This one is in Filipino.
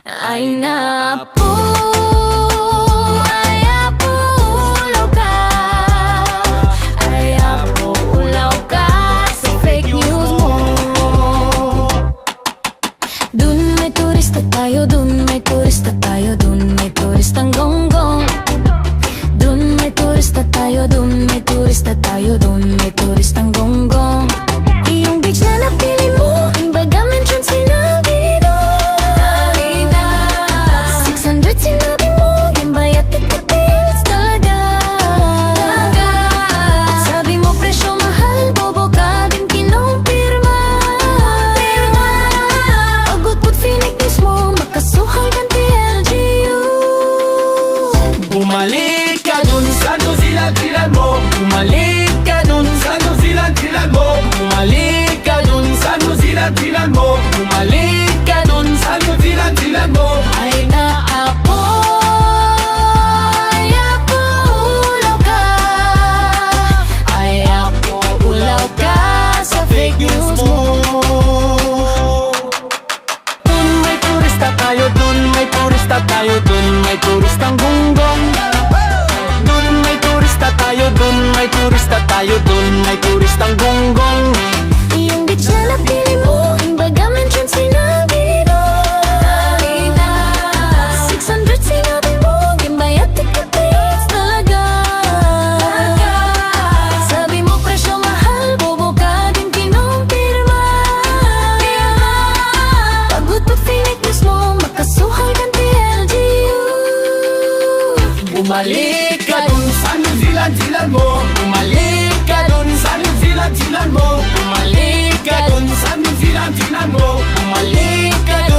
Ay napo, ay apo, ulaw ka. Ay apo, ulaw ka sa fake news mo. Dun may turista tayo, dun may turista tayo, dun may turistang gonggong. Dun may turista tayo, dun may turista tayo, dun may turistang gonggong. Iyong beach na napili mo, imbaga mention sinabi doon. 600 sinabi mo, yung bayat tikatilis talaga. Sabi mo presyo mahal, bobo ka din kinumpirma. Pagod finik news mo, makasuhal kan PLGU. Bumalik ka dun sa New Zealand, tinan mo. Bumalik ka dun sa New Zealand, tinan mo. Bumalik ka dun sa New Zealand, tinan mo. Bumalik ka dun sa New Zealand, tinan mo. Ay naapo, ay apo, ulaw ka. Ay apo, ulaw ka sa fake news mo. Dun may turista tayo, dun may turista tayo, dun may turistang gonggong. Dun may turista tayo, dun may turista tayo, dun may turistang gonggong. Iyong beach na napili mo, imbaga mention sinabi doon. 600 sinabi mo, gimbayat tikatilis talaga. Sabi mo presyo mahal, bobo ka din kinumpirma. Pagod pa fake news mo, makasuhal kan PLGU. Bumalik ka dun sa New Zealand, tinan mo. Bumalik ka dun sa New Zealand, tinan mo. Bumalik ka dun sa New Zealand, tinan mo. Bumalik ka dun